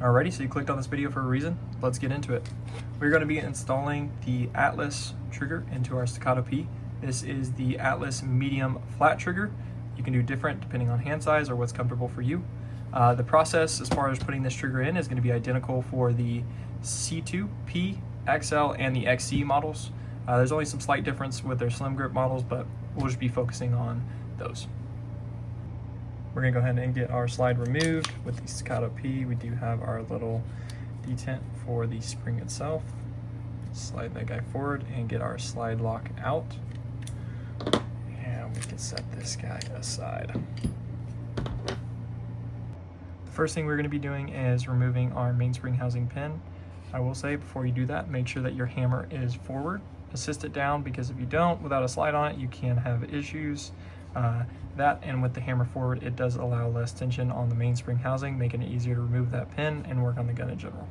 Alrighty, so you clicked on this video for a reason. Let's get into it. We're going to be installing the Atlas trigger into our Staccato P. This is the Atlas medium flat trigger. You can do different depending on hand size or what's comfortable for you. The process as far as putting this trigger in is going to be identical for the C2, P, XL, and the XC models. There's only some slight difference with their slim grip models, but we'll just be focusing on those. We're going to go ahead and get our slide removed. With the Staccato P, we do have our little detent for the spring itself. Slide that guy forward and get our slide lock out. And we can set this guy aside. The first thing we're going to be doing is removing our main-spring housing pin. I will say before you do that, make sure that your hammer is forward. Assist it down, because if you don't, without a slide on it, you can have issues. That and with the hammer forward, it does allow less tension on the mainspring housing, making it easier to remove that pin and work on the gun in general.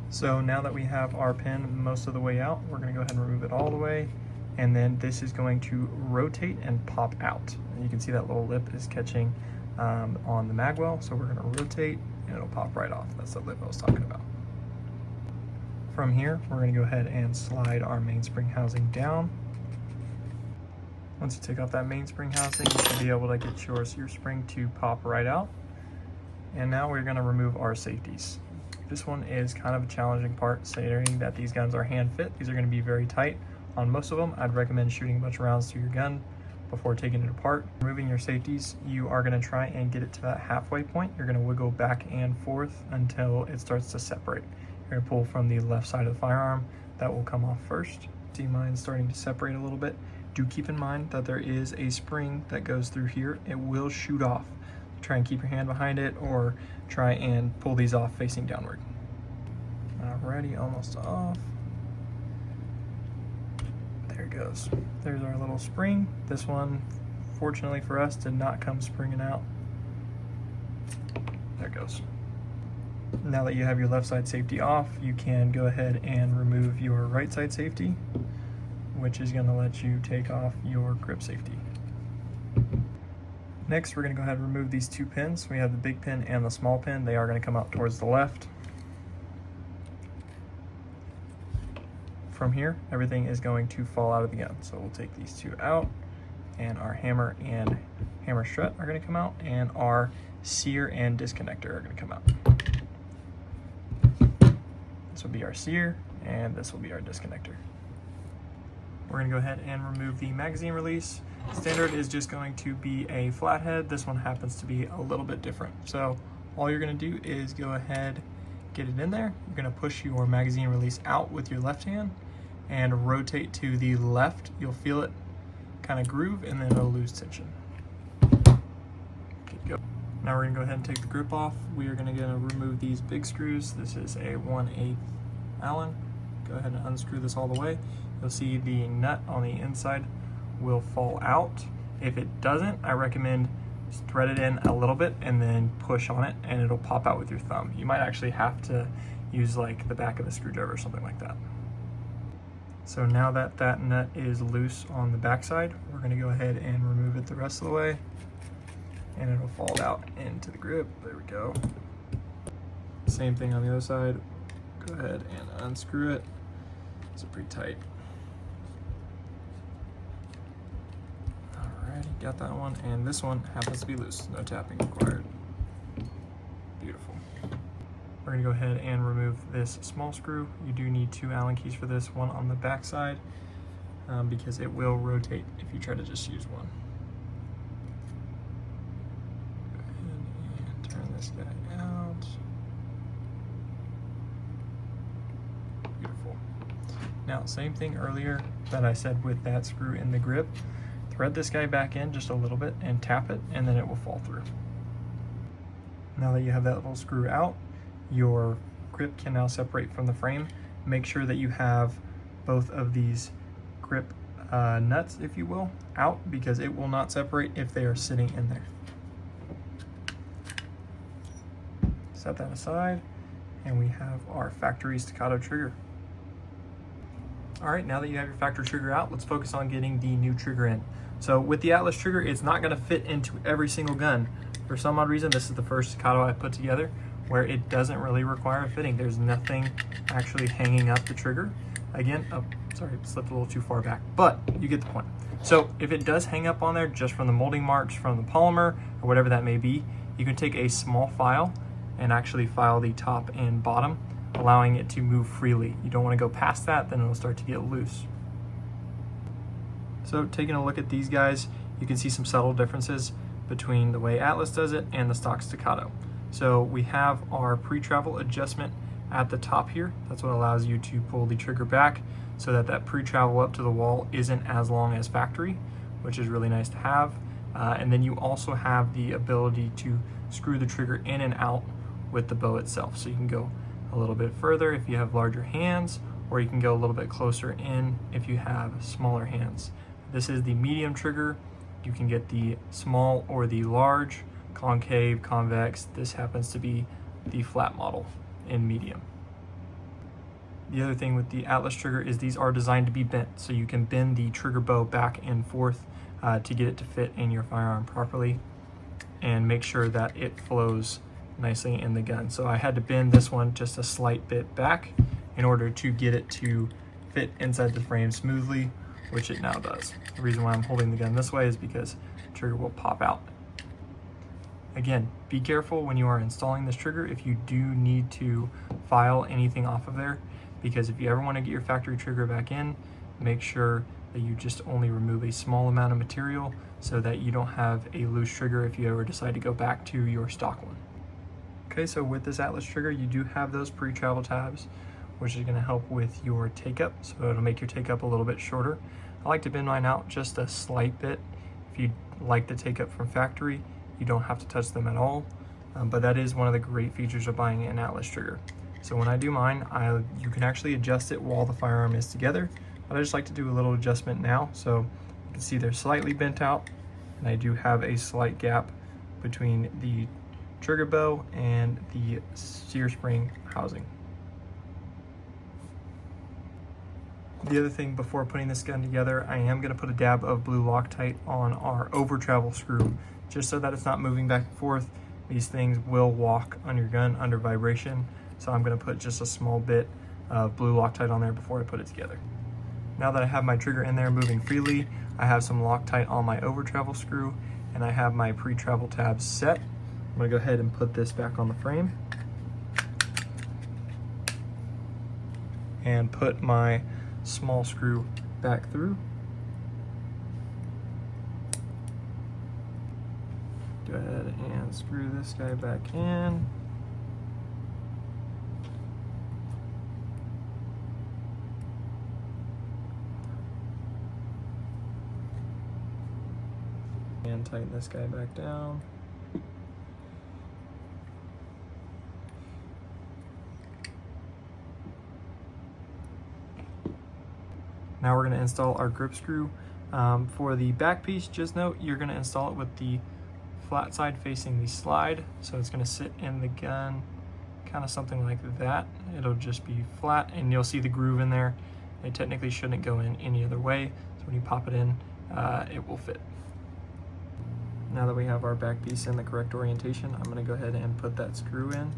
So now that we have our pin most of the way out, we're going to go ahead and remove it all the way, and then this is going to rotate and pop out. And you can see that little lip is catching on the magwell, so we're going to rotate and it'll pop right off. That's the lip I was talking about. From here, we're going to go ahead and slide our mainspring housing down. Once you take off that mainspring housing, you should be able to get your spring to pop right out. And now we're going to remove our safeties. This one is kind of a challenging part, considering that these guns are hand fit. These are going to be very tight on most of them. I'd recommend shooting a bunch of rounds to your gun before taking it apart. Removing your safeties, you are going to try and get it to that halfway point. You're going to wiggle back and forth until it starts to separate. You're going to pull from the left side of the firearm. That will come off first. See mine starting to separate a little bit. Do keep in mind that there is a spring that goes through here. It will shoot off. Try and keep your hand behind it, or try and pull these off facing downward. Alrighty, almost off. There it goes. There's our little spring. This one, fortunately for us, did not come springing out. There it goes. Now that you have your left side safety off, you can go ahead and remove your right side safety, which is going to let you take off your grip safety. Next, we're going to go ahead and remove these two pins. We have the big pin and the small pin. They are going to come out towards the left. From here, everything is going to fall out of the gun. So we'll take these two out, and our hammer and hammer strut are going to come out, and our sear and disconnector are going to come out. This will be our sear, and this will be our disconnector. We're going to go ahead and remove the magazine release. Standard is just going to be a flathead. This one happens to be a little bit different. So all you're going to do is go ahead, get it in there. You're going to push your magazine release out with your left hand and rotate to the left. You'll feel it kind of groove, and then it'll lose tension. Okay, go. Now we're going to go ahead and take the grip off. We are going to remove these big screws. This is a 1/8 Allen. Go ahead and unscrew this all the way. You'll see the nut on the inside will fall out. If it doesn't, I recommend just thread it in a little bit and then push on it, and it'll pop out with your thumb. You might actually have to use like the back of a screwdriver or something like that. So now that that nut is loose on the back side, we're going to go ahead and remove it the rest of the way, and it'll fall out into the grip. There we go. Same thing on the other side. Go ahead and unscrew it. It's pretty tight. Alrighty, got that one, and this one happens to be loose. No tapping required. Beautiful. We're going to go ahead and remove this small screw. You do need 2 Allen keys for this, one on the back side, because it will rotate if you try to just use one. Go ahead and turn this guy out. Beautiful. Now, same thing earlier that I said with that screw in the grip. Thread this guy back in just a little bit and tap it, and then it will fall through. Now that you have that little screw out, your grip can now separate from the frame. Make sure that you have both of these grip nuts, if you will, out, because it will not separate if they are sitting in there. Set that aside, and we have our factory Staccato trigger. All right, now that you have your factory trigger out, let's focus on getting the new trigger in. So with the Atlas trigger, it's not gonna fit into every single gun. For some odd reason, this is the first Staccato I put together where it doesn't really require a fitting. There's nothing actually hanging up the trigger. Again, oh, sorry, slipped a little too far back, but you get the point. So if it does hang up on there just from the molding marks from the polymer or whatever that may be, you can take a small file and actually file the top and bottom, allowing it to move freely. You don't want to go past that, then it'll start to get loose. So taking a look at these guys, you can see some subtle differences between the way Atlas does it and the stock Staccato. So we have our pre-travel adjustment at the top here. That's what allows you to pull the trigger back so that that pre-travel up to the wall isn't as long as factory, which is really nice to have. And then you also have the ability to screw the trigger in and out with the bow itself. So you can go a little bit further if you have larger hands, or you can go a little bit closer in if you have smaller hands. This is the medium trigger. You can get the small or the large, concave, convex. This happens to be the flat model in medium. The other thing with the Atlas trigger is these are designed to be bent, so you can bend the trigger bow back and forth to get it to fit in your firearm properly and make sure that it flows nicely in the gun. So I had to bend this one just a slight bit back in order to get it to fit inside the frame smoothly, which it now does. The reason why I'm holding the gun this way is because the trigger will pop out. Again, be careful when you are installing this trigger if you do need to file anything off of there, because if you ever want to get your factory trigger back in, make sure that you just only remove a small amount of material so that you don't have a loose trigger if you ever decide to go back to your stock one. Okay, so with this Atlas trigger, you do have those pre-travel tabs, which is going to help with your take-up, so it'll make your take-up a little bit shorter. I like to bend mine out just a slight bit. If you like the take-up from factory, you don't have to touch them at all, but that is one of the great features of buying an Atlas trigger. So when I do mine, you can actually adjust it while the firearm is together, but I just like to do a little adjustment now. So you can see they're slightly bent out, and I do have a slight gap between the trigger bow and the sear spring housing. The other thing before putting this gun together, I am going to put a dab of blue Loctite on our over travel screw, just so that it's not moving back and forth. These things will walk on your gun under vibration, so I'm going to put just a small bit of blue Loctite on there before I put it together. Now that I have my trigger in there moving freely, I have some Loctite on my over travel screw, and I have my pre-travel tabs set. I'm going to go ahead and put this back on the frame and put my small screw back through. Go ahead and screw this guy back in. And tighten this guy back down. Now we're going to install our grip screw. For the back piece, just note you're going to install it with the flat side facing the slide. So it's going to sit in the gun, kind of something like that. It'll just be flat and you'll see the groove in there. It technically shouldn't go in any other way. So when you pop it in, it will fit. Now that we have our back piece in the correct orientation, I'm going to go ahead and put that screw in.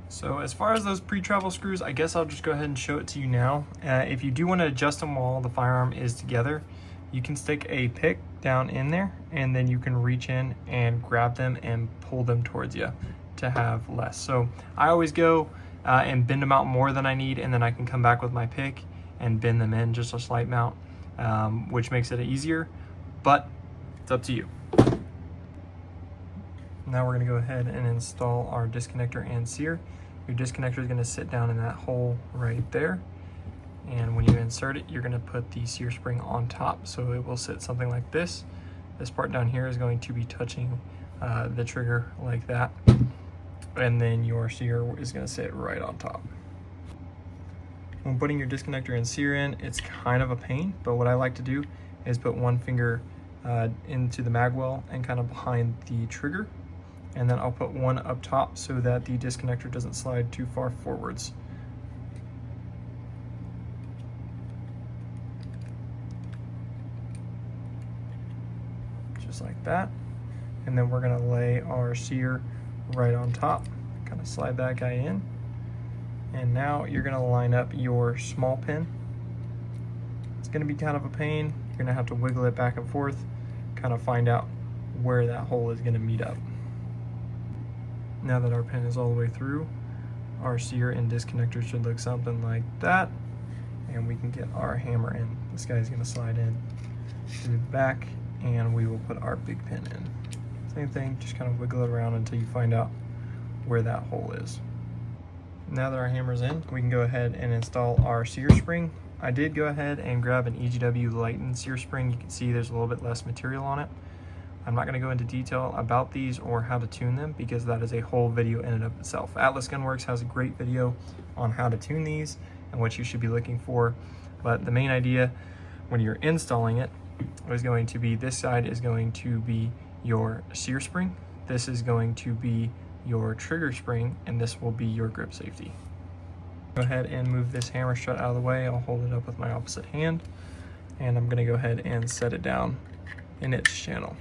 So as far as those pre-travel screws, I guess I'll just go ahead and show it to you now. If you do want to adjust them while the firearm is together, you can stick a pick down in there and then you can reach in and grab them and pull them towards you to have less. So I always go and bend them out more than I need, and then I can come back with my pick and bend them in just a slight amount, which makes it easier, but it's up to you. Now we're going to go ahead and install our disconnector and sear. Your disconnector is going to sit down in that hole right there, and when you insert it, you're going to put the sear spring on top, so it will sit something like this. This part down here is going to be touching the trigger like that, and then your sear is going to sit right on top. When putting your disconnector and sear in, it's kind of a pain, but what I like to do is put one finger into the mag well and kind of behind the trigger, and then I'll put one up top so that the disconnector doesn't slide too far forwards. just like that. And then we're gonna lay our sear right on top, kind of slide that guy in. And now you're gonna line up your small pin. It's gonna be kind of a pain. You're gonna have to wiggle it back and forth, kind of find out where that hole is gonna meet up. Now that our pin is all the way through, our sear and disconnector should look something like that. And we can get our hammer in. This guy's gonna slide in to the back, and we will put our big pin in. Same thing, just kind of wiggle it around until you find out where that hole is. Now that our hammer's in, we can go ahead and install our sear spring. I did go ahead and grab an EGW lightened sear spring. You can see there's a little bit less material on it. I'm not gonna go into detail about these or how to tune them because that is a whole video in and of itself. Atlas Gunworks has a great video on how to tune these and what you should be looking for. But the main idea when you're installing it is going to be, this side is going to be your sear spring, this is going to be your trigger spring, and this will be your grip safety. Go ahead and move this hammer strut out of the way. I'll hold it up with my opposite hand, and I'm gonna go ahead and set it down in its channel.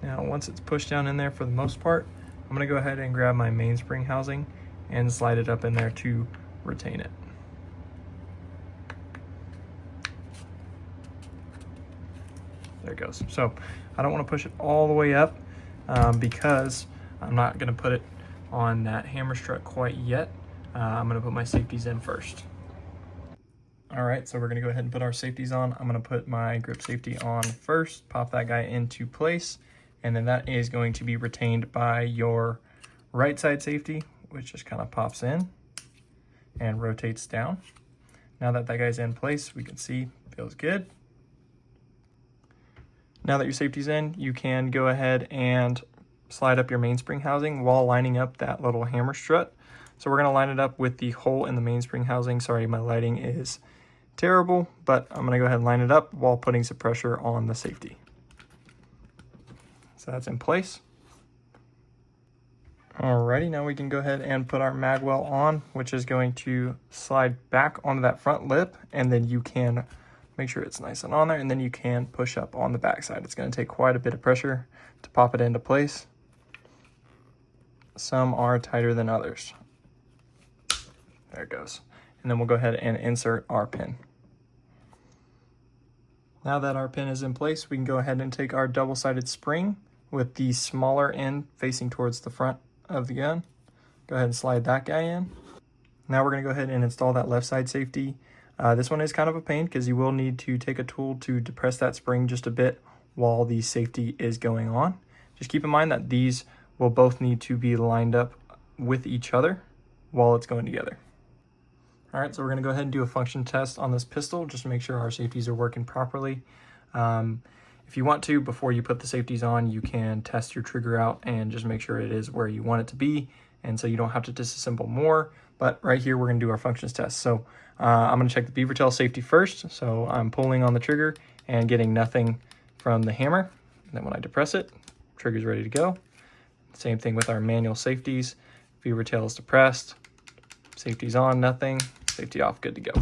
Now, once it's pushed down in there for the most part, I'm gonna go ahead and grab my mainspring housing and slide it up in there to retain it. There it goes. So I don't want to push it all the way up because I'm not going to put it on that hammer strut quite yet. I'm going to put my safeties in first. All right, so we're going to go ahead and put our safeties on. I'm going to put my grip safety on first, pop that guy into place, and then that is going to be retained by your right side safety, which just kind of pops in and rotates down. Now that that guy's in place, we can see feels good. Now that your safety's in, you can go ahead and slide up your mainspring housing while lining up that little hammer strut. So we're gonna line it up with the hole in the mainspring housing. Sorry, my lighting is terrible, but I'm gonna go ahead and line it up while putting some pressure on the safety. So that's in place. Alrighty, now we can go ahead and put our magwell on, which is going to slide back onto that front lip, and then you can make sure it's nice and on there, and then you can push up on the back side. It's going to take quite a bit of pressure to pop it into place. Some are tighter than others. There it goes. And then we'll go ahead and insert our pin. Now that our pin is in place, we can go ahead and take our double-sided spring with the smaller end facing towards the front of the gun. Go ahead and slide that guy in. Now we're going to go ahead and install that left side safety. This one is kind of a pain because you will need to take a tool to depress that spring just a bit while the safety is going on. Just keep in mind that these will both need to be lined up with each other while it's going together. All right, so we're gonna go ahead and do a function test on this pistol just to make sure our safeties are working properly. If you want to, before you put the safeties on, you can test your trigger out and just make sure it is where you want it to be, and so you don't have to disassemble more. But right here, we're gonna do our functions test. So I'm gonna check the beaver tail safety first. So I'm pulling on the trigger and getting nothing from the hammer. And then when I depress it, trigger's ready to go. Same thing with our manual safeties. Beaver tail is depressed, safety's on, nothing, safety off, good to go.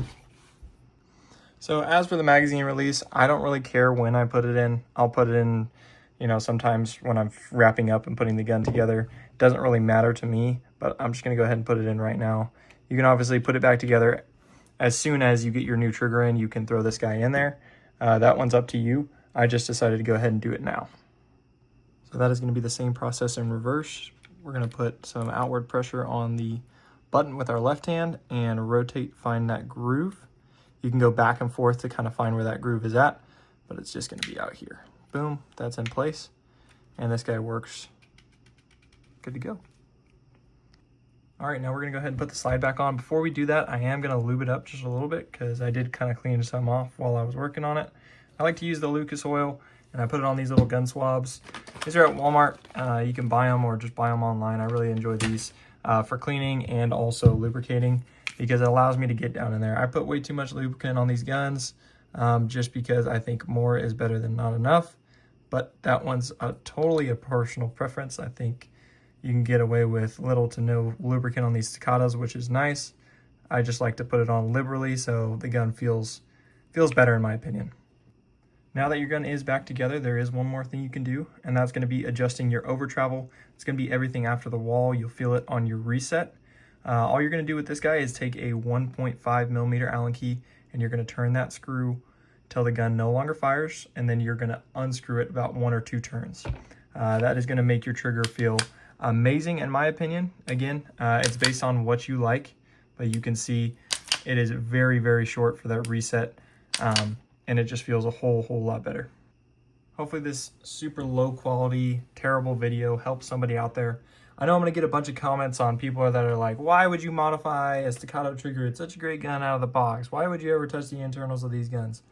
So as for the magazine release, I don't really care when I put it in. I'll put it in, you know, sometimes when I'm wrapping up and putting the gun together. It doesn't really matter to me, but I'm just gonna go ahead and put it in right now. You can obviously put it back together as soon as you get your new trigger in. You can throw this guy in there. That one's up to you. I just decided to go ahead and do it now. So that is gonna be the same process in reverse. We're gonna put some outward pressure on the button with our left hand and rotate, find that groove. You can go back and forth to kind of find where that groove is at, but it's just gonna be out here. Boom, that's in place. And this guy works good to go. All right, now we're gonna go ahead and put the slide back on. Before we do that, I am gonna lube it up just a little bit because I did kind of clean some off while I was working on it. I like to use the Lucas oil, and I put it on these little gun swabs. These are at Walmart. You can buy them or just buy them online. I really enjoy these for cleaning and also lubricating because it allows me to get down in there. I put way too much lubricant on these guns just because I think more is better than not enough, but that one's totally a personal preference. I think you can get away with little to no lubricant on these Staccatos, which is nice. I just like to put it on liberally so the gun feels better in my opinion. Now that your gun is back together, there is one more thing you can do, and that's going to be adjusting your over travel. It's going to be everything after the wall. You'll feel it on your reset. All you're going to do with this guy is take a 1.5 millimeter Allen key, and you're going to turn that screw till the gun no longer fires, and then you're going to unscrew it about 1 or 2 turns. That is going to make your trigger feel amazing, in my opinion. Again, it's based on what you like, but you can see it is very, very short for that reset. And it just feels a whole lot better. Hopefully this super low quality, terrible video helps somebody out there. I know I'm gonna get a bunch of comments on people that are like, why would you modify a Staccato trigger? It's such a great gun out of the box. Why would you ever touch the internals of these guns?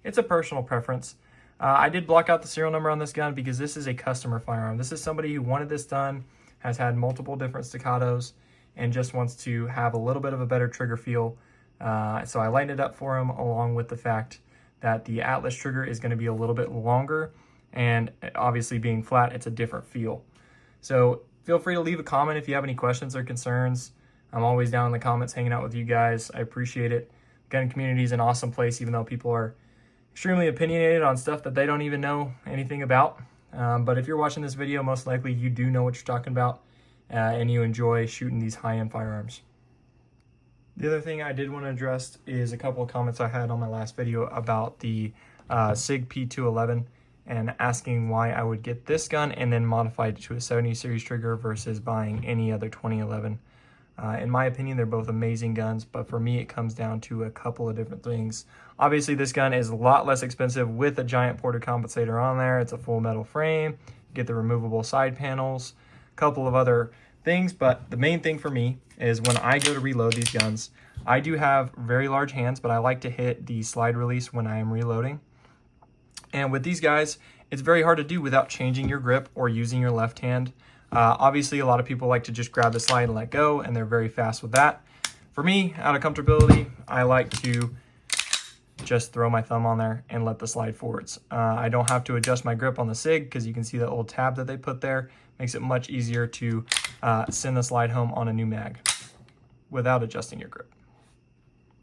It's a personal preference. I did block out the serial number on this gun because this is a customer firearm. This is somebody who wanted this done, has had multiple different Staccatos, and just wants to have a little bit of a better trigger feel. So I lightened it up for him, along with the fact that the Atlas trigger is going to be a little bit longer, and obviously being flat, it's a different feel. So feel free to leave a comment if you have any questions or concerns. I'm always down in the comments hanging out with you guys. I appreciate it. Gun community is an awesome place, even though people are extremely opinionated on stuff that they don't even know anything about. But if you're watching this video, most likely you do know what you're talking about, and you enjoy shooting these high-end firearms. The other thing I did want to address is a couple of comments I had on my last video about the SIG P211 and asking why I would get this gun and then modify it to a 70 series trigger versus buying any other 2011. In my opinion, they're both amazing guns, but for me, it comes down to a couple of different things. Obviously, this gun is a lot less expensive with a giant ported compensator on there. It's a full metal frame. You get the removable side panels, a couple of other things, but the main thing for me is when I go to reload these guns, I do have very large hands, but I like to hit the slide release when I am reloading. And with these guys, it's very hard to do without changing your grip or using your left hand. Obviously, a lot of people like to just grab the slide and let go, and they're very fast with that. For me, out of comfortability, I like to just throw my thumb on there and let the slide forwards. I don't have to adjust my grip on the SIG because you can see the old tab that they put there. Makes it much easier to send the slide home on a new mag without adjusting your grip.